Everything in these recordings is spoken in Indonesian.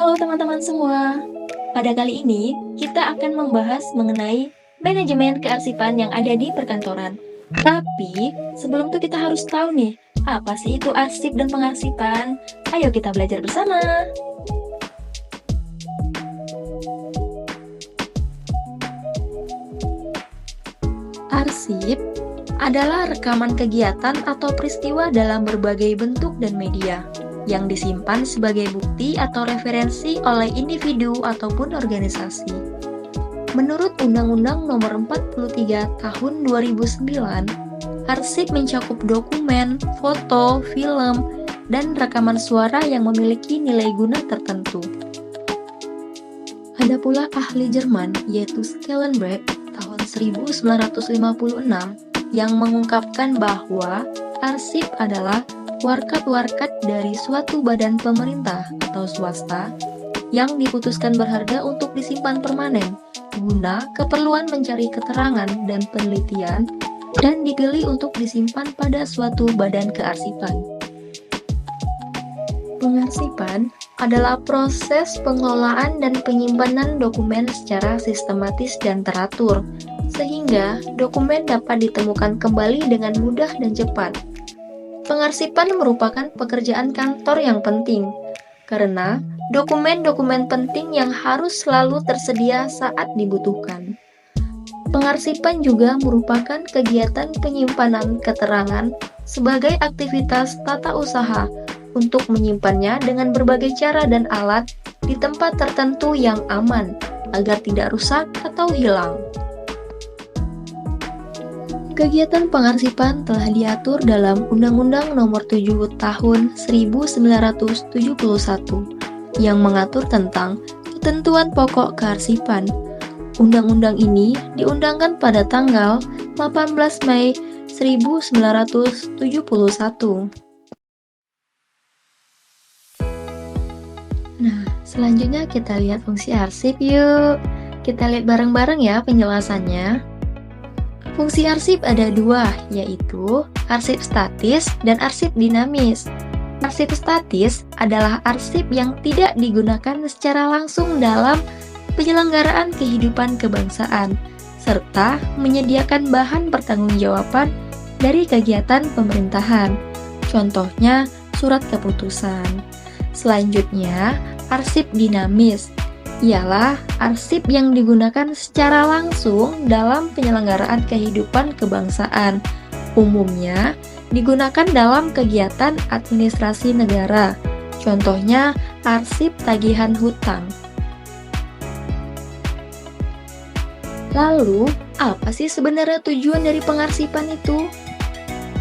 Halo teman-teman semua. Pada kali ini, kita akan membahas mengenai manajemen kearsipan yang ada di perkantoran. Tapi, sebelum itu kita harus tahu nih, apa sih itu arsip dan pengarsipan? Ayo kita belajar bersama. Arsip adalah rekaman kegiatan atau peristiwa dalam berbagai bentuk dan media yang disimpan sebagai bukti atau referensi oleh individu ataupun organisasi. Menurut Undang-Undang Nomor 43 Tahun 2009, arsip mencakup dokumen, foto, film, dan rekaman suara yang memiliki nilai guna tertentu. Ada pula ahli Jerman, yaitu Schellenberg, tahun 1956, yang mengungkapkan bahwa arsip adalah warkat-warkat dari suatu badan pemerintah atau swasta yang diputuskan berharga untuk disimpan permanen guna keperluan mencari keterangan dan penelitian dan dipilih untuk disimpan pada suatu badan kearsipan. Pengarsipan adalah proses pengelolaan dan penyimpanan dokumen secara sistematis dan teratur, sehingga dokumen dapat ditemukan kembali dengan mudah dan cepat. Pengarsipan merupakan pekerjaan kantor yang penting, karena dokumen-dokumen penting yang harus selalu tersedia saat dibutuhkan. Pengarsipan juga merupakan kegiatan penyimpanan keterangan sebagai aktivitas tata usaha untuk menyimpannya dengan berbagai cara dan alat di tempat tertentu yang aman, agar tidak rusak atau hilang. Kegiatan pengarsipan telah diatur dalam Undang-Undang Nomor 7 Tahun 1971 yang mengatur tentang ketentuan pokok kearsipan. Undang-undang ini diundangkan pada tanggal 18 Mei 1971. Nah, selanjutnya kita lihat fungsi arsip yuk. Kita lihat bareng-bareng ya penjelasannya. Fungsi arsip ada dua, yaitu arsip statis dan arsip dinamis. Arsip statis adalah arsip yang tidak digunakan secara langsung dalam penyelenggaraan kehidupan kebangsaan, serta menyediakan bahan pertanggungjawaban dari kegiatan pemerintahan. Contohnya, surat keputusan. Selanjutnya, arsip dinamis ialah arsip yang digunakan secara langsung dalam penyelenggaraan kehidupan kebangsaan. Umumnya digunakan dalam kegiatan administrasi negara. Contohnya, arsip tagihan hutang. Lalu, apa sih sebenarnya tujuan dari pengarsipan itu?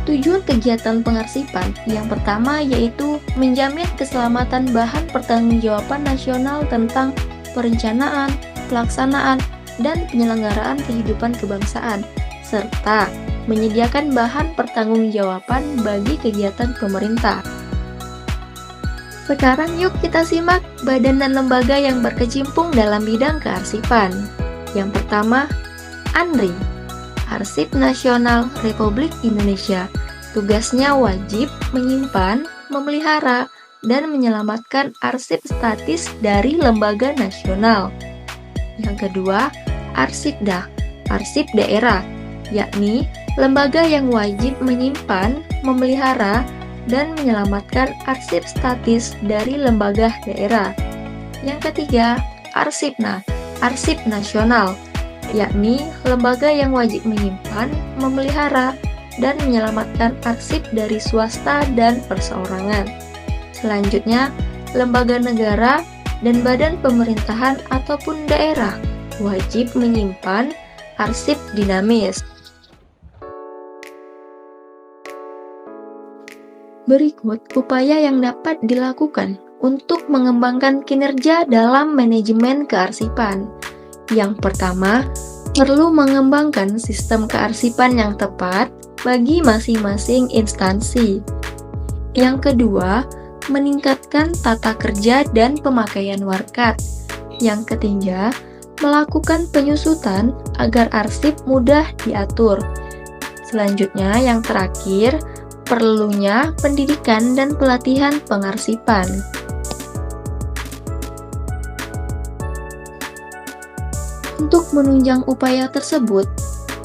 Tujuan kegiatan pengarsipan yang pertama yaitu menjamin keselamatan bahan pertanggungjawaban nasional tentang perencanaan, pelaksanaan, dan penyelenggaraan kehidupan kebangsaan, serta menyediakan bahan pertanggungjawaban bagi kegiatan pemerintah. Sekarang yuk kita simak badan dan lembaga yang berkecimpung dalam bidang kearsipan. Yang pertama, ANRI, Arsip Nasional Republik Indonesia. Tugasnya wajib menyimpan, memelihara, dan menyelamatkan arsip statis dari lembaga nasional. Yang kedua, Arsipda, arsip daerah, yakni lembaga yang wajib menyimpan, memelihara, dan menyelamatkan arsip statis dari lembaga daerah. Yang ketiga, Arsipna, arsip nasional, yakni lembaga yang wajib menyimpan, memelihara, dan menyelamatkan arsip dari swasta dan perseorangan. Selanjutnya, lembaga negara dan badan pemerintahan ataupun daerah wajib menyimpan arsip dinamis. Berikut upaya yang dapat dilakukan untuk mengembangkan kinerja dalam manajemen kearsipan. Yang pertama, perlu mengembangkan sistem kearsipan yang tepat bagi masing-masing instansi. Yang kedua, meningkatkan tata kerja dan pemakaian warkat. Yang ketiga, melakukan penyusutan agar arsip mudah diatur. Selanjutnya, yang terakhir, perlunya pendidikan dan pelatihan pengarsipan. Untuk menunjang upaya tersebut,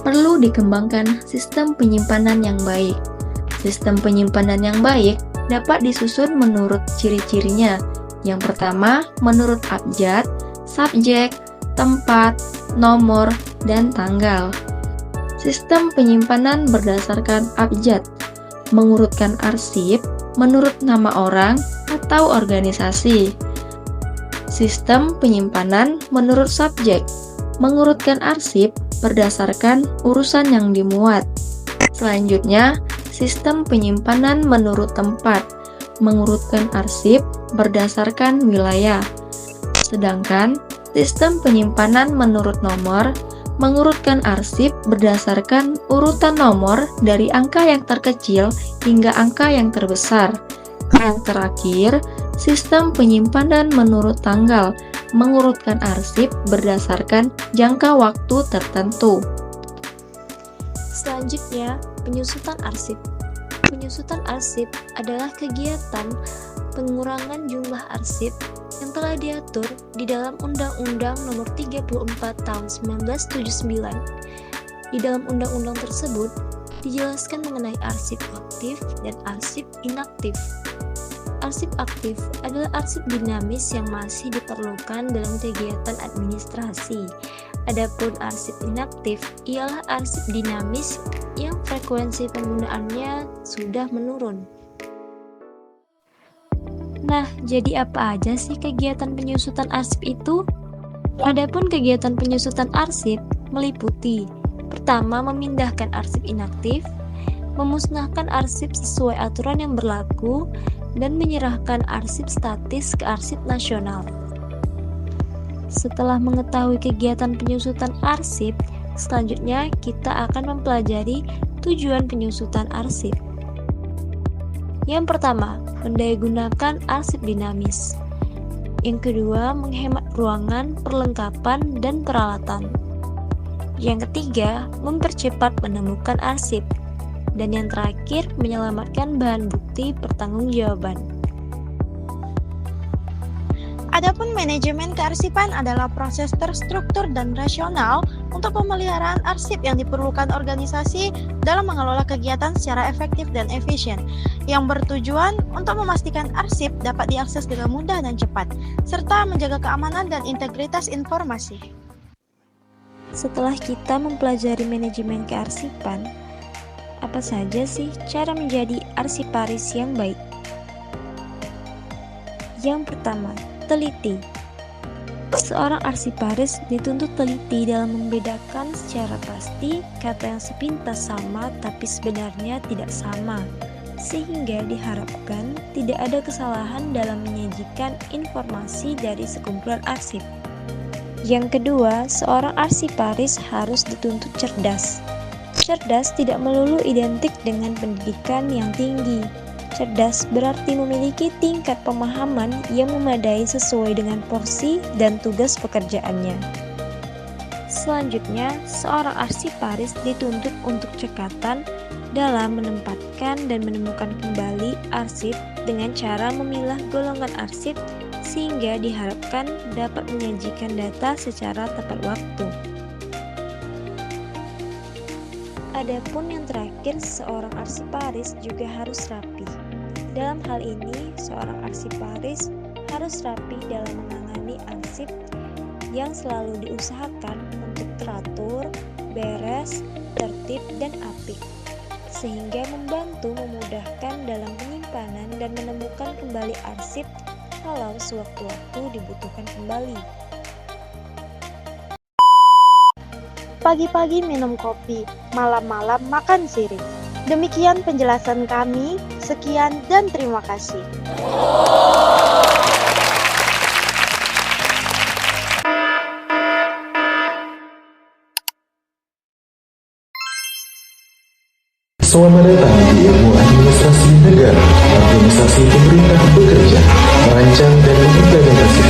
perlu dikembangkan sistem penyimpanan yang baik. Sistem penyimpanan yang baik dapat disusun menurut ciri-cirinya. Yang pertama, menurut abjad, subjek, tempat, nomor, dan tanggal. Sistem penyimpanan berdasarkan abjad, mengurutkan arsip menurut nama orang atau organisasi. Sistem penyimpanan menurut subjek, mengurutkan arsip berdasarkan urusan yang dimuat. Selanjutnya, sistem penyimpanan menurut tempat, mengurutkan arsip berdasarkan wilayah. Sedangkan, sistem penyimpanan menurut nomor, mengurutkan arsip berdasarkan urutan nomor dari angka yang terkecil hingga angka yang terbesar. Yang terakhir, sistem penyimpanan menurut tanggal, mengurutkan arsip berdasarkan jangka waktu tertentu. Selanjutnya, penyusutan arsip. Penyusutan arsip adalah kegiatan pengurangan jumlah arsip yang telah diatur di dalam Undang-Undang Nomor 34 Tahun 1979. Di dalam undang-undang tersebut dijelaskan mengenai arsip aktif dan arsip inaktif. Arsip aktif adalah arsip dinamis yang masih diperlukan dalam kegiatan administrasi. Adapun arsip inaktif ialah arsip dinamis yang frekuensi penggunaannya sudah menurun. Nah, jadi apa aja sih kegiatan penyusutan arsip itu? Adapun kegiatan penyusutan arsip meliputi: pertama, memindahkan arsip inaktif, memusnahkan arsip sesuai aturan yang berlaku, dan menyerahkan arsip statis ke arsip nasional. Setelah mengetahui kegiatan penyusutan arsip, selanjutnya kita akan mempelajari tujuan penyusutan arsip. Yang pertama, mendayagunakan arsip dinamis. Yang kedua, menghemat ruangan, perlengkapan, dan peralatan. Yang ketiga, mempercepat menemukan arsip. Dan yang terakhir, menyelamatkan bahan bukti pertanggungjawaban. Adapun manajemen kearsipan adalah proses terstruktur dan rasional untuk pemeliharaan arsip yang diperlukan organisasi dalam mengelola kegiatan secara efektif dan efisien, yang bertujuan untuk memastikan arsip dapat diakses dengan mudah dan cepat, serta menjaga keamanan dan integritas informasi. Setelah kita mempelajari manajemen kearsipan, apa saja sih cara menjadi arsiparis yang baik? Yang pertama, teliti. Seorang arsiparis dituntut teliti dalam membedakan secara pasti kata yang sepintas sama tapi sebenarnya tidak sama, sehingga diharapkan tidak ada kesalahan dalam menyajikan informasi dari sekumpulan arsip. Yang kedua, seorang arsiparis harus dituntut cerdas. Cerdas tidak melulu identik dengan pendidikan yang tinggi. Cerdas berarti memiliki tingkat pemahaman yang memadai sesuai dengan porsi dan tugas pekerjaannya. Selanjutnya, seorang arsiparis dituntut untuk cekatan dalam menempatkan dan menemukan kembali arsip dengan cara memilah golongan arsip sehingga diharapkan dapat menyajikan data secara tepat waktu. Adapun yang terakhir, seorang arsiparis juga harus rapi. Dalam hal ini, seorang arsiparis harus rapi dalam menangani arsip yang selalu diusahakan untuk teratur, beres, tertib, dan apik, sehingga membantu memudahkan dalam penyimpanan dan menemukan kembali arsip kalau sewaktu-waktu dibutuhkan kembali. Pagi-pagi minum kopi, malam-malam makan sirih. Demikian penjelasan kami. Sekian dan terima kasih. Selamat datang di Ilmu Administrasi Negara. Administrasi pemerintah bekerja, merancang dan mengimplementasikan